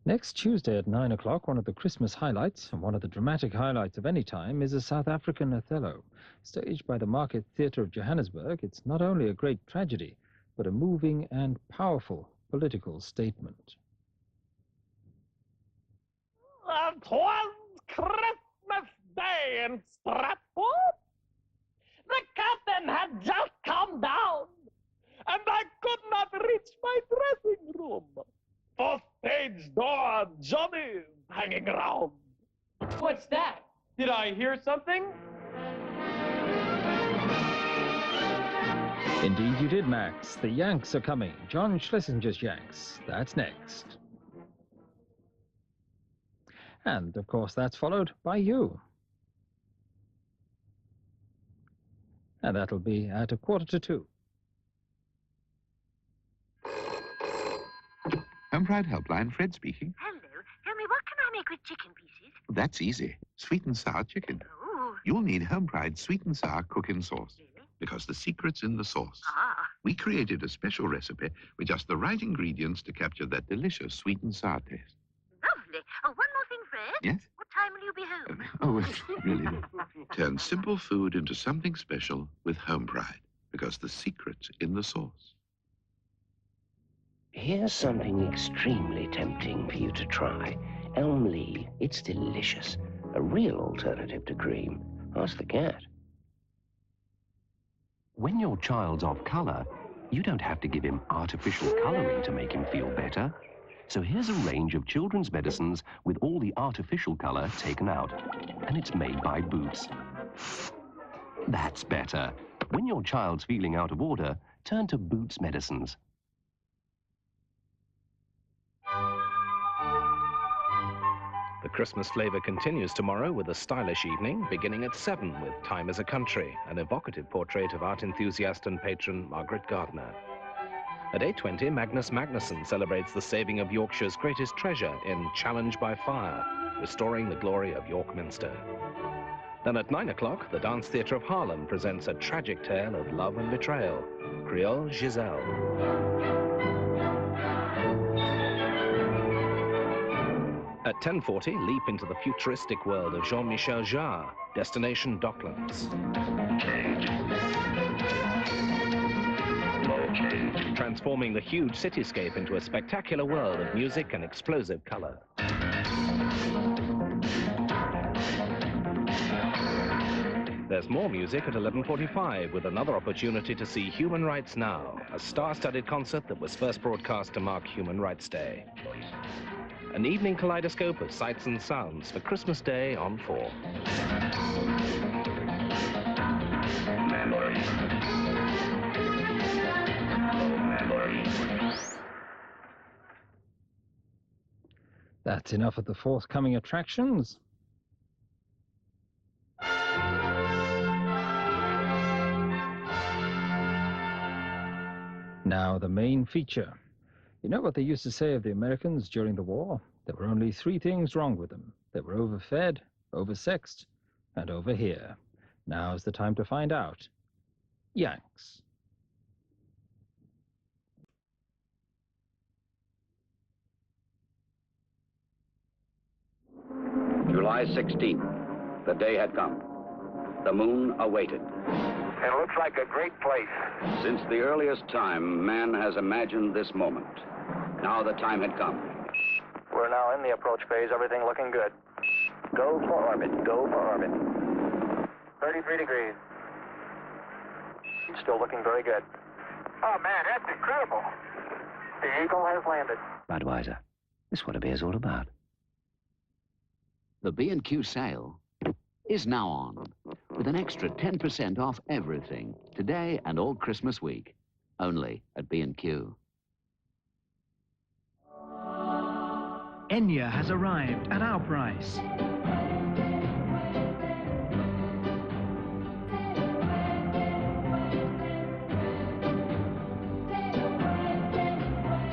Next Tuesday at 9 o'clock, one of the Christmas highlights, and one of the dramatic highlights of any time, is a South African Othello. Staged by the Market Theatre of Johannesburg, it's not only a great tragedy, but a moving and powerful political statement. It was Christmas Day in Stratford. The curtain had just come down, and I could not reach my dressing room. For stage door, Johnny's hanging around. What's that? Did I hear something? Indeed you did, Max. The Yanks are coming. John Schlesinger's Yanks. That's next. And, of course, that's followed by you. And that'll be at 1:45. Homepride Helpline, Fred speaking. Hello. Tell me, what can I make with chicken pieces? That's easy. Sweet and sour chicken. Oh. You'll need Homepride sweet and sour cooking sauce. Really? Because the secret's in the sauce. Ah. We created a special recipe with just the right ingredients to capture that delicious sweet and sour taste. Lovely. Oh, one more thing, Fred. Yes? What time will you be home? Oh, really? Turn simple food into something special with Homepride. Because the secret's in the sauce. Here's something extremely tempting for you to try. Elmlea. It's delicious. A real alternative to cream. Ask the cat. When your child's off colour, you don't have to give him artificial colouring to make him feel better. So here's a range of children's medicines with all the artificial colour taken out. And it's made by Boots. That's better. When your child's feeling out of order, turn to Boots medicines. The Christmas flavour continues tomorrow with a stylish evening, beginning at 7 with Time as a Country, an evocative portrait of art enthusiast and patron Margaret Gardner. At 8:20, Magnus Magnusson celebrates the saving of Yorkshire's greatest treasure in Challenge by Fire, restoring the glory of York Minster. Then at 9 o'clock, the Dance Theatre of Harlem presents a tragic tale of love and betrayal, Creole Giselle. At 10:40, leap into the futuristic world of Jean-Michel Jarre, destination Docklands. Transforming the huge cityscape into a spectacular world of music and explosive color. There's more music at 11:45 with another opportunity to see Human Rights Now, a star-studded concert that was first broadcast to mark Human Rights Day. An evening kaleidoscope of sights and sounds for Christmas Day on 4. That's enough of the forthcoming attractions. Now the main feature. You know what they used to say of the Americans during the war? There were only 3 things wrong with them. They were overfed, oversexed, and over here. Now's the time to find out. Yanks. July 16th. The day had come. The moon awaited. It looks like a great place. Since the earliest time, man has imagined this moment. Now the time had come. We're now in the approach phase, everything looking good. Go for orbit, go for orbit. 33 degrees. Still looking very good. Oh man, that's incredible. The Eagle has landed. Budweiser. This is what a beer's all about. The B&Q sale is now on, with an extra 10% off everything, today and all Christmas week, only at B&Q. Enya has arrived at our price.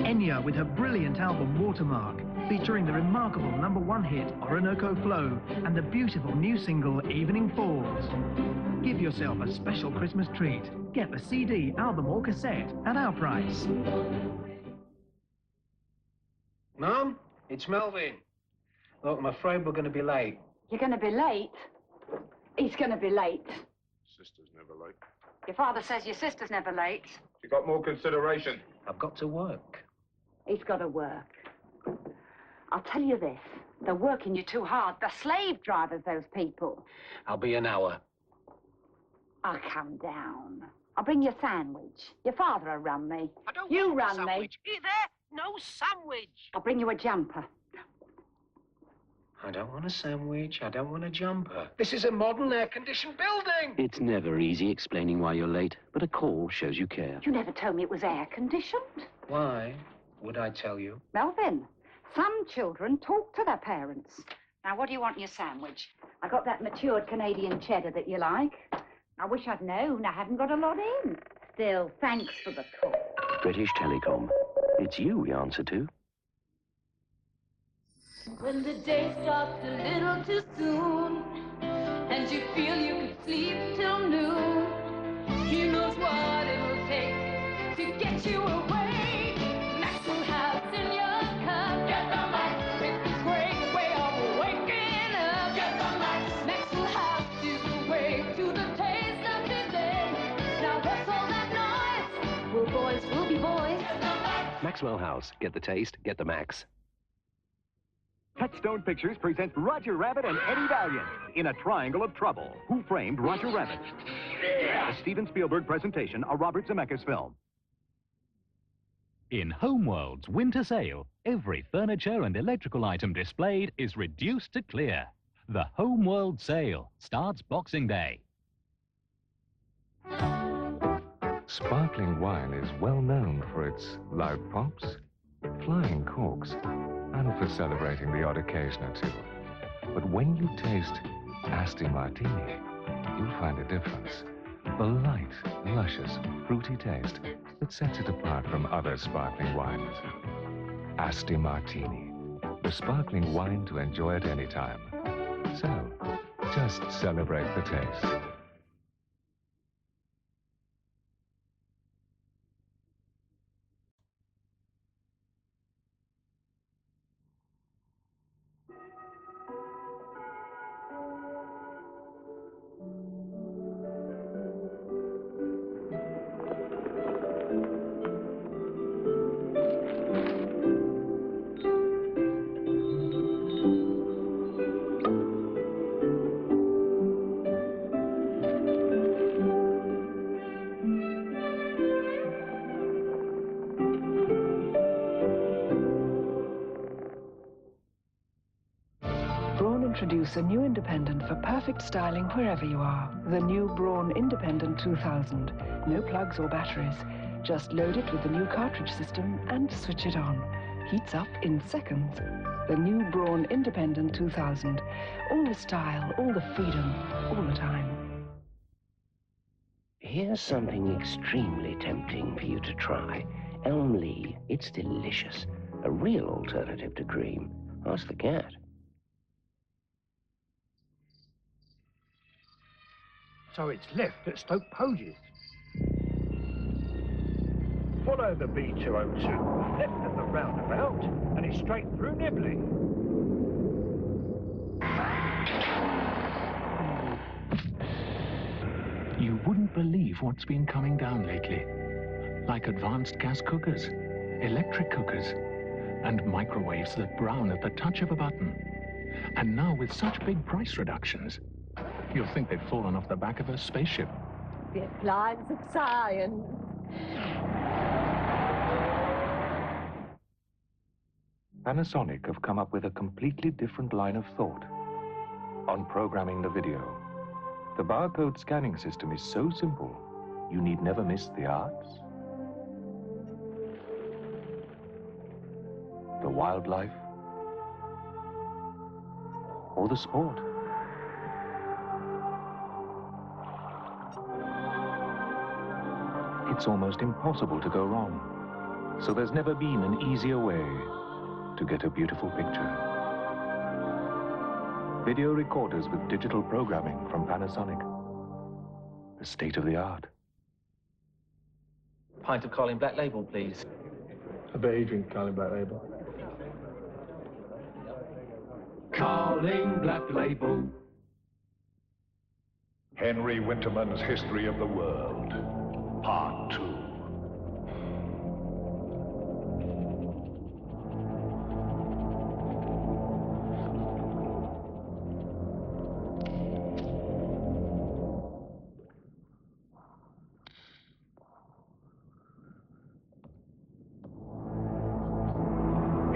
Enya with her brilliant album Watermark, featuring the remarkable #1 hit Orinoco Flow and the beautiful new single Evening Falls. Give yourself a special Christmas treat. Get the CD, album or cassette at our price. Mom, It's Melvin. Look, I'm afraid we're going to be late. You're going to be late? He's going to be late. Sister's never late. Your father says your sister's never late. She got more consideration. I've got to work. He's got to work. I'll tell you this. They're working you too hard. They're slave drivers, those people. I'll be an hour. I'll come down. I'll bring you a sandwich. Your father will run me. I don't you want run sandwich. me. Hear there? No sandwich. I'll bring you a jumper. I don't want a sandwich. I don't want a jumper. This is a modern air-conditioned building. It's never easy explaining why you're late, but a call shows you care. You never told me it was air-conditioned. Why would I tell you? Melvin, some children talk to their parents. Now, what do you want in your sandwich? I got that matured Canadian cheddar that you like. I wish I'd known. I haven't got a lot in. Still, thanks for the call. British Telecom. It's you we answer to. When the day starts a little too soon and you feel you could sleep till noon, he knows what it'll take to get you awake. Maxwell has in your cup. Get the Max. It's the great way of waking up. Get the Max. Maxwell has to wake to the taste of his day. Now what's all that noise? We'll boys, we'll be boys. Get the Max. Maxwell House. Get the taste, get the Max. Touchstone Pictures presents Roger Rabbit and Eddie Valiant in A Triangle of Trouble. Who Framed Roger Rabbit? A Steven Spielberg presentation, a Robert Zemeckis film. In Homeworld's winter sale, every furniture and electrical item displayed is reduced to clear. The Homeworld Sale starts Boxing Day. Sparkling wine is well known for its loud pops, flying corks, and for celebrating the odd occasion or two. But when you taste Asti Martini, you'll find a difference. The light, luscious, fruity taste that sets it apart from other sparkling wines. Asti Martini, the sparkling wine to enjoy at any time. So, just celebrate the taste. Introduce a new independent for perfect styling wherever you are. The new Braun Independent 2000. No plugs or batteries. Just load it with the new cartridge system and switch it on. Heats up in seconds. The new Braun Independent 2000. All the style, all the freedom, all the time. Here's something extremely tempting for you to try. Elmlea. It's delicious. A real alternative to cream. Ask the cat. So it's left at Stoke Poges. Follow the B202, left at the roundabout, and it's straight through Nibley. You wouldn't believe what's been coming down lately. Like advanced gas cookers, electric cookers, and microwaves that brown at the touch of a button. And now with such big price reductions, you'll think they've fallen off the back of a spaceship. The appliance of science. Panasonic have come up with a completely different line of thought on programming the video. The barcode scanning system is so simple, you need never miss the arts, the wildlife, or the sport. It's almost impossible to go wrong. So there's never been an easier way to get a beautiful picture. Video recorders with digital programming from Panasonic. The state of the art. Pint of Carling Black Label, please. I bet you drink Carling Black Label. Calling Black Label. Henri Wintermans' History of the World, Part 2.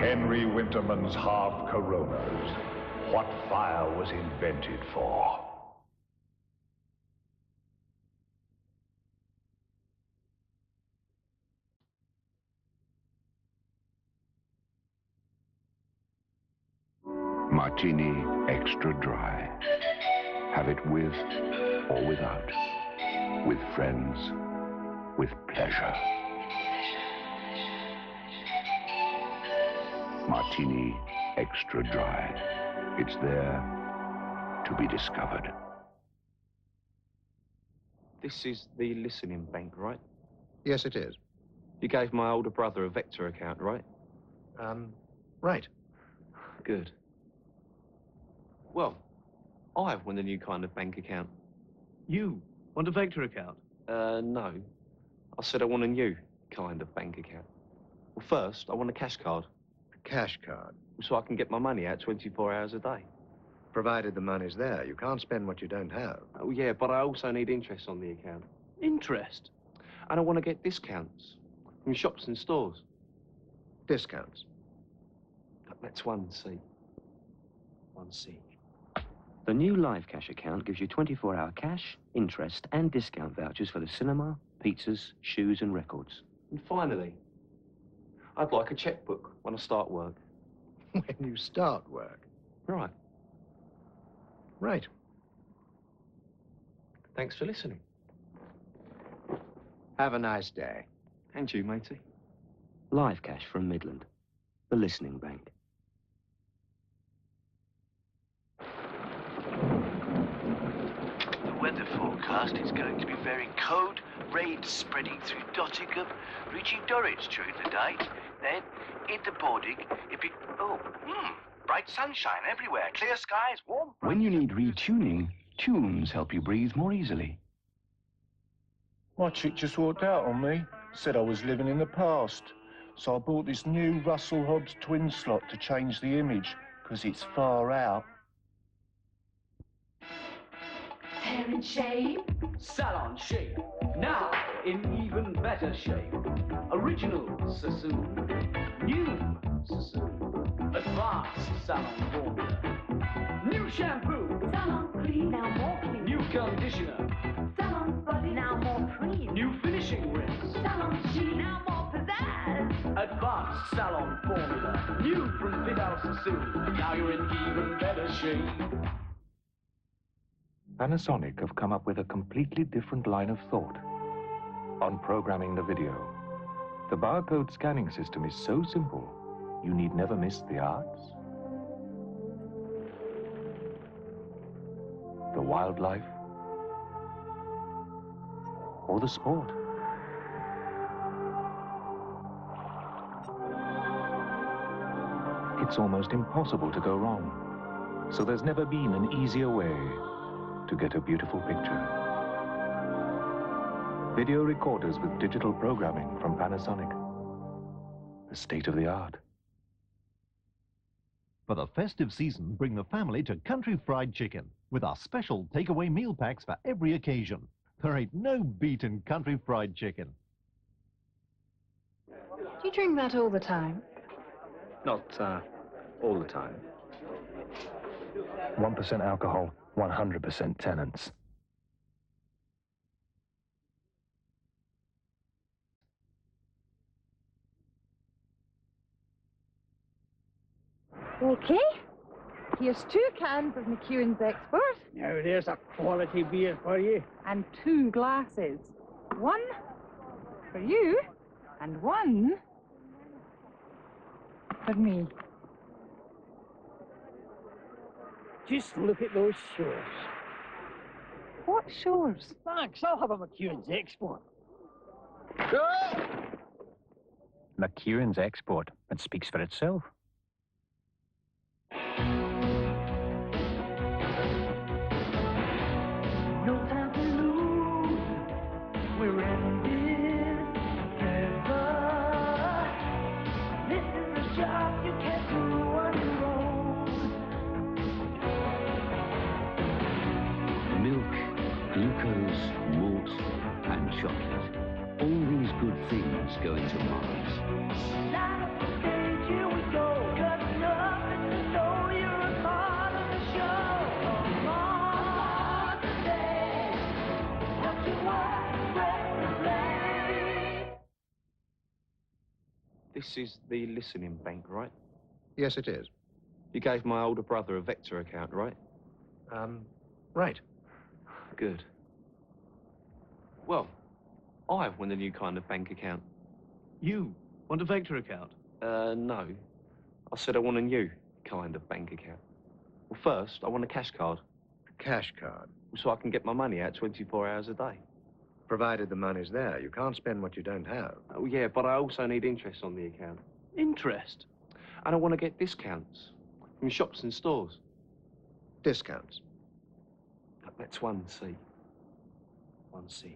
Henri Wintermans' half Coronas. What fire was invented for? Martini Extra Dry. Have it with or without. With friends. With pleasure. Martini Extra Dry. It's there to be discovered. This is the listening bank, right? Yes, it is. You gave my older brother a Vector account, right? Right. Good. Well, I want a new kind of bank account. You want a Vector account? No. I said I want a new kind of bank account. Well, first, I want a cash card. A cash card? So I can get my money out 24 hours a day. Provided the money's there. You can't spend what you don't have. Oh, yeah, but I also need interest on the account. Interest? And I want to get discounts from shops and stores. Discounts? That's 1C. 1C. The new Live Cash account gives you 24-hour cash, interest, and discount vouchers for the cinema, pizzas, shoes, and records. And finally, I'd like a checkbook when I start work. When you start work? Right. Right. Thanks for listening. Have a nice day. And you, matey. Live Cash from Midland, the listening bank. The weather forecast is going to be very cold, rain spreading through Nottingham, reaching Norwich during the night. Then, in the morning, it be... bright sunshine everywhere, clear skies, warm... When you need retuning, tunes help you breathe more easily. My chick just walked out on me, said I was living in the past. So I bought this new Russell Hobbs twin slot to change the image, because it's far out. Hair in shape, salon shape. Now in even better shape. Original Sassoon, new Sassoon, advanced salon formula. New shampoo, salon cream, now more clean. New conditioner, salon body, now more cream. New finishing rinse, salon sheet, now more pizzazz. Advanced salon formula, new from Vidal Sassoon. Now you're in even better shape. Panasonic have come up with a completely different line of thought on programming the video. The barcode scanning system is so simple, you need never miss the arts, the wildlife, or the sport. It's almost impossible to go wrong, so there's never been an easier way to get a beautiful picture. Video recorders with digital programming from Panasonic. The state of the art. For the festive season, bring the family to Country Fried Chicken with our special takeaway meal packs for every occasion. There ain't no beating Country Fried Chicken. Do you drink that all the time? Not, all the time. 1% alcohol, 100% Tennents. Okay. Here's 2 cans of McEwans Export. Now there's a quality beer for you. And 2 glasses. 1 for you, and 1 for me. Just look at those shores. What shores? Thanks, I'll have a McEwans Export. McEwans Export. It speaks for itself. glucose, malt, and chocolate. All these good things go into Mars. This is the listening bank, right? Yes, it is. You gave my older brother a Vector account, right? Right. Good. Well, I want a new kind of bank account. You want a Vector account? No. I said I want a new kind of bank account. Well, first, I want a cash card. A cash card? So I can get my money out 24 hours a day. Provided the money's there. You can't spend what you don't have. Oh, yeah, but I also need interest on the account. Interest? And I want to get discounts from shops and stores. Discounts? That's 1C. 1C.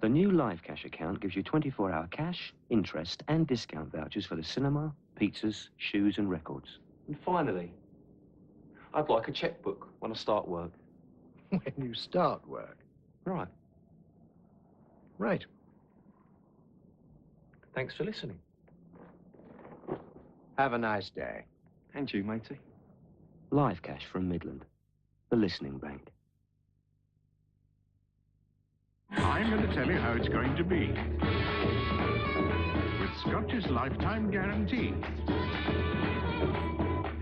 The new Live Cash account gives you 24-hour cash, interest, and discount vouchers for the cinema, pizzas, shoes, and records. And finally, I'd like a checkbook when I start work. When you start work? Right. Right. Thanks for listening. Have a nice day. And you, matey. Live Cash from Midland, the listening bank. I'm going to tell you how it's going to be. With Scotch's lifetime guarantee.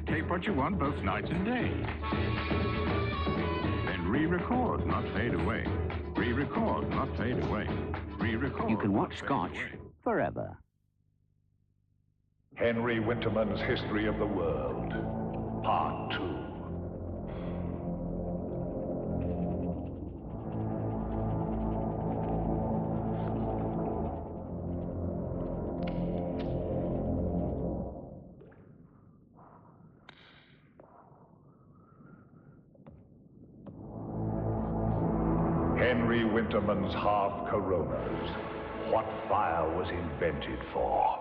Take what you want both night and day. Then re-record, not fade away. Re-record, not fade away. Re-record. You can watch Scotch forever. Henri Wintermans' History of the World, Part 2. Henri Wintermans' half Coronas. What fire was invented for?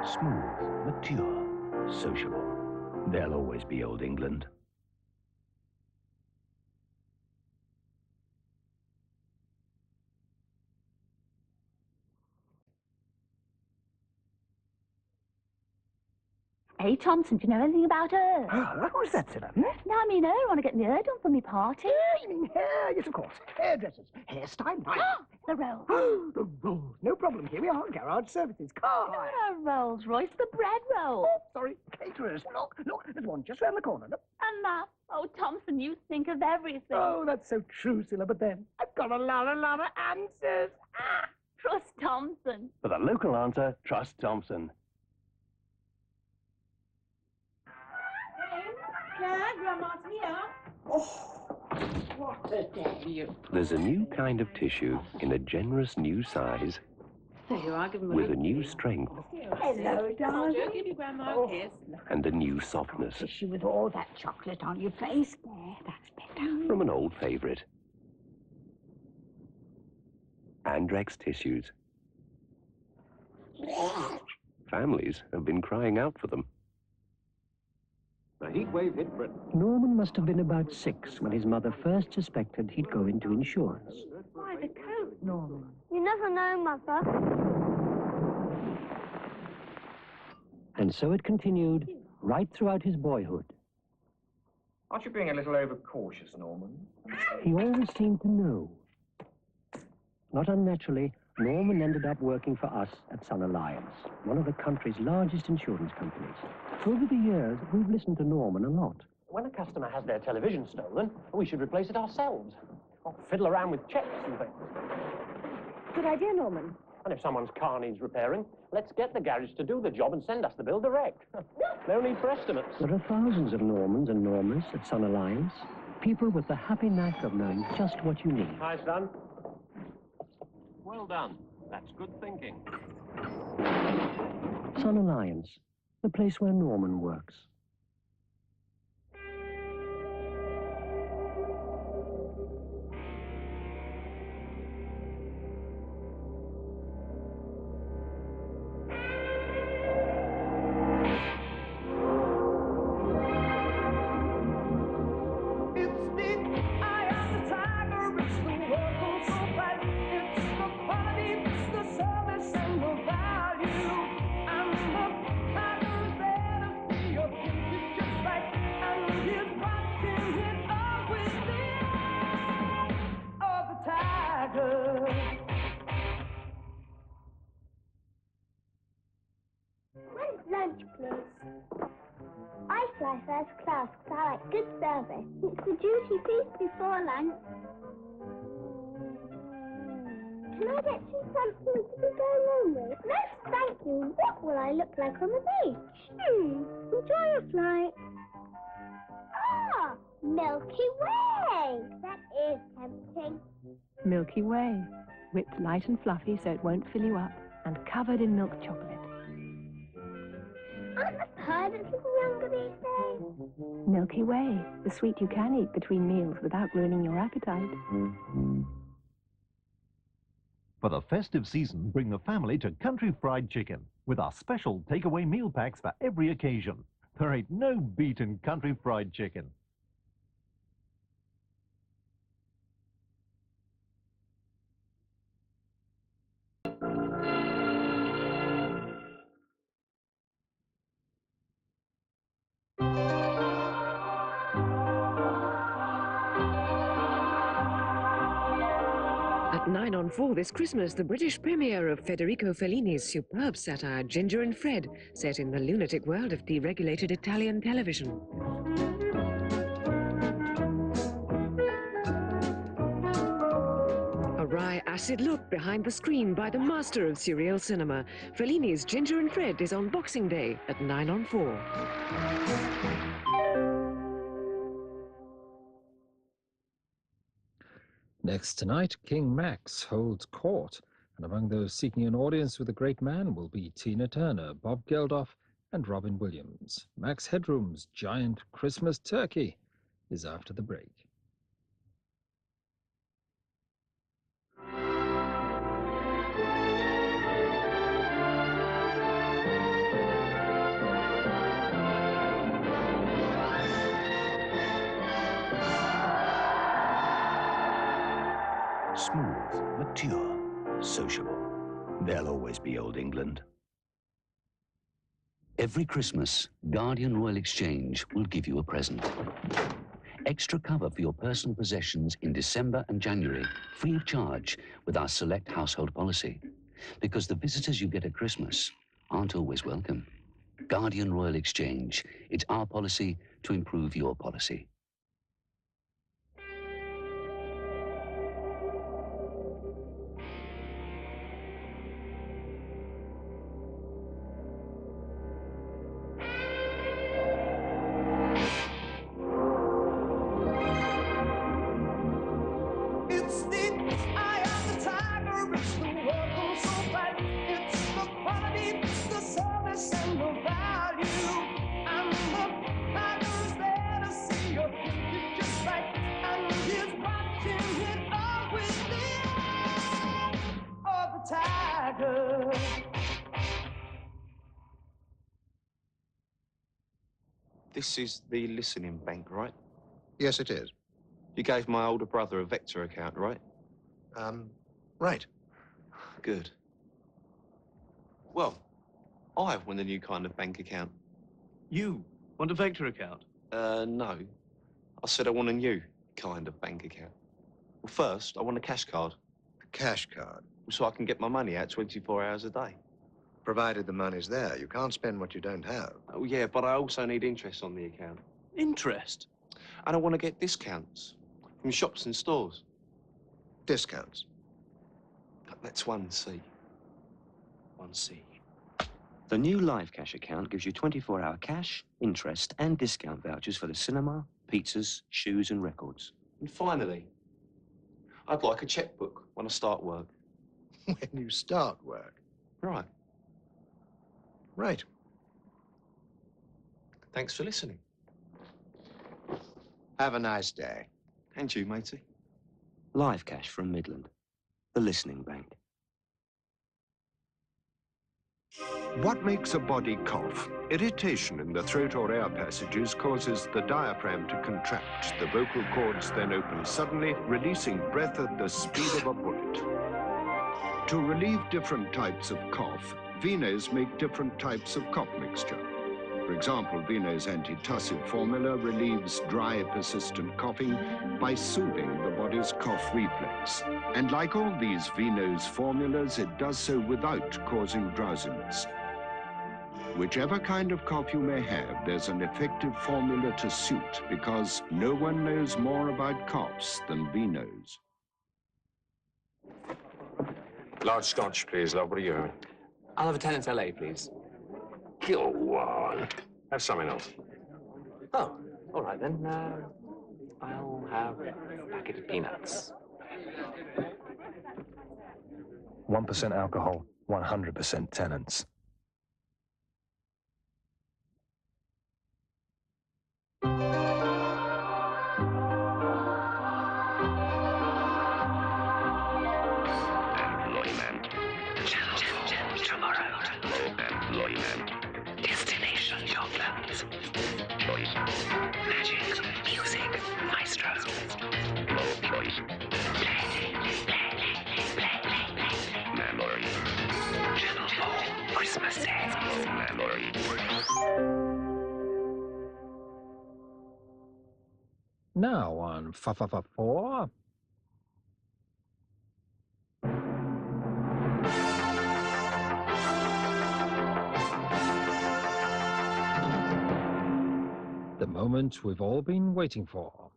Smooth, mature, sociable. There'll always be Old England. Hey, Thompson, do you know anything about her? Who's that, Silla? No, I mean her. I want to get my hair done for my party. You mean hair? Yes, of course. Hairdressers. Hairstyle. The Rolls. The Rolls. No problem. Here we are. Garage services. Car. Not a Rolls Royce, the bread roll. Oh, sorry. Caterers. Look, there's one just round the corner. Look. And that. Oh, Thompson, you think of everything. Oh, that's so true, Silla. But then, I've got a lot of answers. Trust Thompson. For the local answer, trust Thompson. Grandma's here. Oh, what a day. There's a new kind of tissue in a generous new size There you are. Give him with a new strength Hello, darling. Give your grandma a kiss. and a new softness Tissue with all that chocolate on your face. There, that's better. from an old favorite. Andrex tissues. Families have been crying out for them. The heat wave hit Britain. Norman must have been about 6 when his mother first suspected he'd go into insurance. Why the coat, Norman? You never know, Mother. And so it continued right throughout his boyhood. Aren't you being a little overcautious, Norman? He always seemed to know. Not unnaturally, Norman ended up working for us at Sun Alliance, one of the country's largest insurance companies. Over the years, we've listened to Norman a lot. When a customer has their television stolen, we should replace it ourselves. Or fiddle around with checks and things. Good idea, Norman. And if someone's car needs repairing, let's get the garage to do the job and send us the bill direct. No need for estimates. There are thousands of Normans and Normas at Sun Alliance, people with the happy knack of knowing just what you need. Hi, son. Well done. That's good thinking. Sun Alliance, the place where Norman works. please. I fly first class because I like good service. It's the duty feast before lunch. Can I get you something to be going home with? No, thank you. What will I look like on the beach? Enjoy your flight. Ah, Milky Way. That is tempting. Milky Way. Whipped light and fluffy so it won't fill you up, and covered in milk chocolate. Aren't the pirates getting younger these days? Milky Way, the sweet you can eat between meals without ruining your appetite. For the festive season, bring the family to Country Fried Chicken with our special takeaway meal packs for every occasion. There ain't no beat in Country Fried Chicken. At 9 on 4 this Christmas, the British premiere of Federico Fellini's superb satire Ginger and Fred, set in the lunatic world of deregulated Italian television. A wry, acid look behind the screen by the master of serial cinema. Fellini's Ginger and Fred is on Boxing Day at 9 on 4. Next tonight, King Max holds court, and among those seeking an audience with the great man will be Tina Turner, Bob Geldof, and Robin Williams. Max Headroom's giant Christmas turkey is after the break. Smooth, mature, sociable. There'll always be Old England. Every Christmas, Guardian Royal Exchange will give you a present. Extra cover for your personal possessions in December and January, free of charge with our select household policy. Because the visitors you get at Christmas aren't always welcome. Guardian Royal Exchange. It's our policy to improve your policy. This is the listening bank, right? Yes, it is. You gave my older brother a Vector account, right? Right. Good. Well, I want a new kind of bank account. You want a Vector account? No. I said I want a new kind of bank account. Well, first, I want a cash card. A cash card? So I can get my money out 24 hours a day. Provided the money's there. You can't spend what you don't have. Oh, yeah, but I also need interest on the account. Interest? And I want to get discounts from shops and stores. Discounts? That's 1C. 1C. The new Live Cash account gives you 24-hour cash, interest, and discount vouchers for the cinema, pizzas, shoes, and records. And finally, I'd like a checkbook when I start work. When you start work? Right. Right. Thanks for listening. Have a nice day. And you, matey. Live Cash from Midland, the listening bank. What makes a body cough? Irritation in the throat or air passages causes the diaphragm to contract. The vocal cords then open suddenly, releasing breath at the speed of a bullet. To relieve different types of cough, Vino's make different types of cough mixture. For example, Vino's antitussive formula relieves dry, persistent coughing by soothing the body's cough reflex. And like all these Vino's formulas, it does so without causing drowsiness. Whichever kind of cough you may have, there's an effective formula to suit, because no one knows more about coughs than V knows. Large Scotch, please, love. What are you having? I'll have a Tennents LA, please. Go on. Have something else. Oh, all right then. I'll have a packet of peanuts. 1% alcohol, 100% Tennents. Destination Docklands. Magic, music, maestro. Memory. Channel 4, Christmas Day. Memory. Now on 4. The moment we've all been waiting for.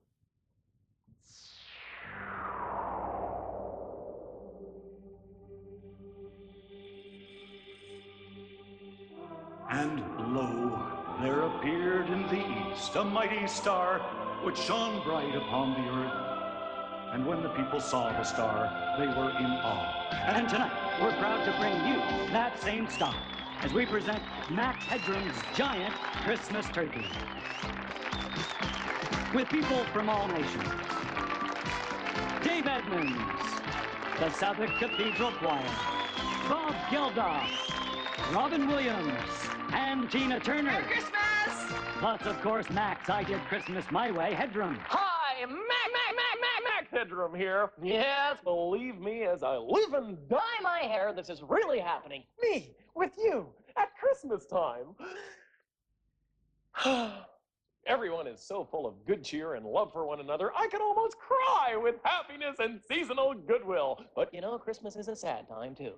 And lo, there appeared in the east a mighty star, which shone bright upon the earth. And when the people saw the star, they were in awe. And tonight, we're proud to bring you that same star, as we present Max Headroom's giant Christmas turkey. With people from all nations. Dave Edmonds, the Southwark Cathedral Choir, Bob Geldof, Robin Williams, and Tina Turner. Merry Christmas! Plus, of course, Max, I Did Christmas My Way, Headroom. Hi, Max Headroom here. Yes, believe me, as I live and dye my hair, this is really happening. Me, with you, at Christmas time. Everyone is so full of good cheer and love for one another, I could almost cry with happiness and seasonal goodwill. But you know, Christmas is a sad time, too.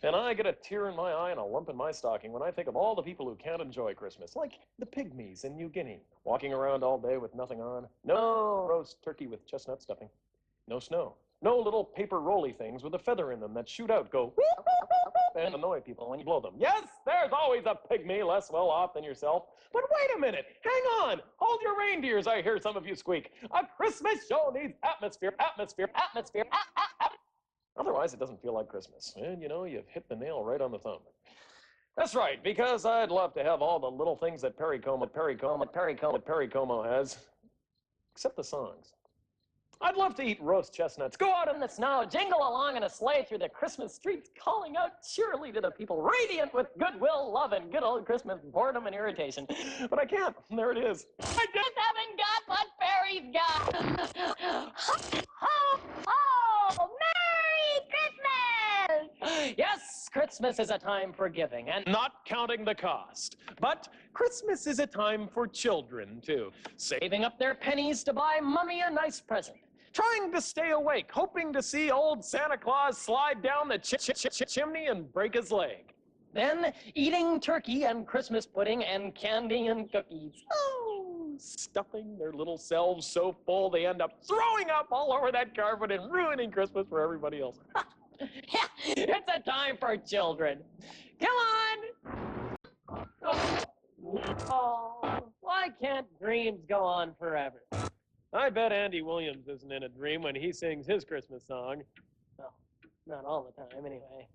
And I get a tear in my eye and a lump in my stocking when I think of all the people who can't enjoy Christmas, like the pygmies in New Guinea, walking around all day with nothing on. No roast turkey with chestnut stuffing. No snow. No little paper roly things with a feather in them that shoot out, go and annoy people when you blow them. Yes, there's always a pygmy less well off than yourself. But wait a minute, hang on, hold your reindeers, I hear some of you squeak. A Christmas show needs atmosphere. Otherwise, it doesn't feel like Christmas. And you know, you've hit the nail right on the thumb. That's right, because I'd love to have all the little things that Perry Como has, except the songs. I'd love to eat roast chestnuts, go out in the snow, jingle along in a sleigh through the Christmas streets, calling out cheerily to the people, radiant with goodwill, love, and good old Christmas boredom and irritation. But I can't. There it is. I just haven't got what Barry's got. Ho, ho, Merry Christmas! Yes, Christmas is a time for giving, and not counting the cost. But Christmas is a time for children, too, saving up their pennies to buy Mummy a nice present. Trying to stay awake, hoping to see old Santa Claus slide down the chimney and break his leg. Then eating turkey and Christmas pudding and candy and cookies. Oh, stuffing their little selves so full they end up throwing up all over that carpet and ruining Christmas for everybody else. It's a time for children. Come on. Oh, why can't dreams go on forever? I bet Andy Williams isn't in a dream when he sings his Christmas song. Well, not all the time, anyway.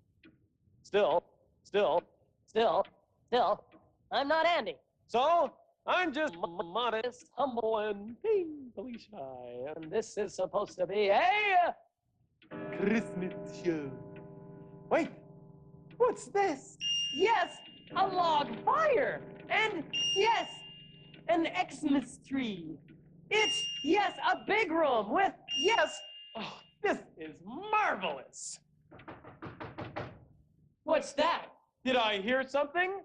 Still, I'm not Andy. So, I'm just modest, humble, and painfully shy. And this is supposed to be a Christmas show. Wait, what's this? Yes, a log fire. And yes, an Xmas tree. It's, yes, a big room with, yes, oh, this is marvelous. What's that? Did I hear something?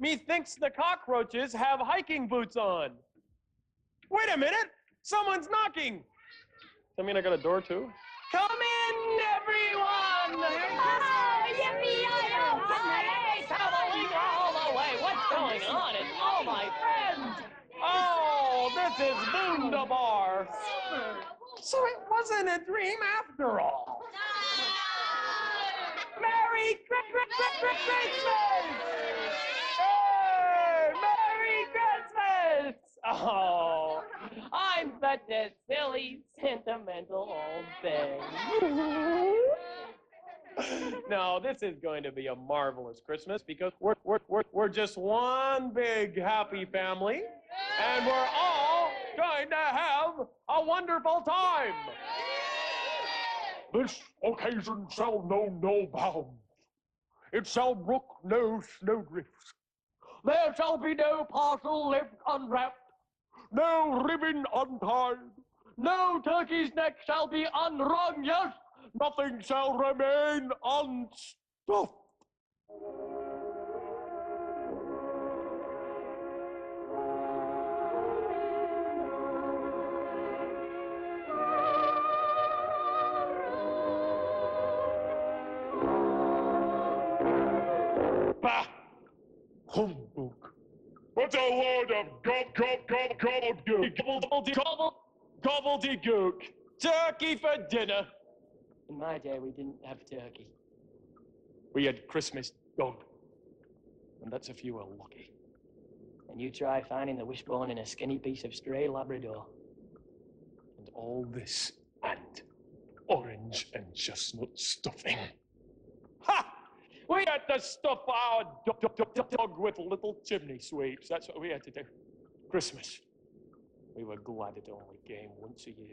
Methinks the cockroaches have hiking boots on. Wait a minute, someone's knocking. I mean, I got a door too. Come in, everyone! Yippee-yi-yo! Traveling all the way! What's going on? It's all my friends! Oh, this is wunderbar! So it wasn't a dream after all! Merry Christmas! Hey, Merry Christmas! Oh, I'm such a silly, sentimental old thing. No, this is going to be a marvelous Christmas because we're just one big happy family, and we're all going to have a wonderful time. This occasion shall know no bounds. It shall brook no snowdrifts. There shall be no parcel left unwrapped, No ribbon untied. no turkey's neck shall be unwrung, yes, Nothing shall remain unstuffed. Bah! Humbug! What a load of gobbledygook. Turkey for dinner. In my day, we didn't have turkey. We had Christmas dog. And that's if you were lucky. And you try finding the wishbone in a skinny piece of stray Labrador. And all this and orange and chestnut stuffing. Ha! We had to stuff our dog with little chimney sweeps. That's what we had to do. Christmas. We were glad it only came once a year.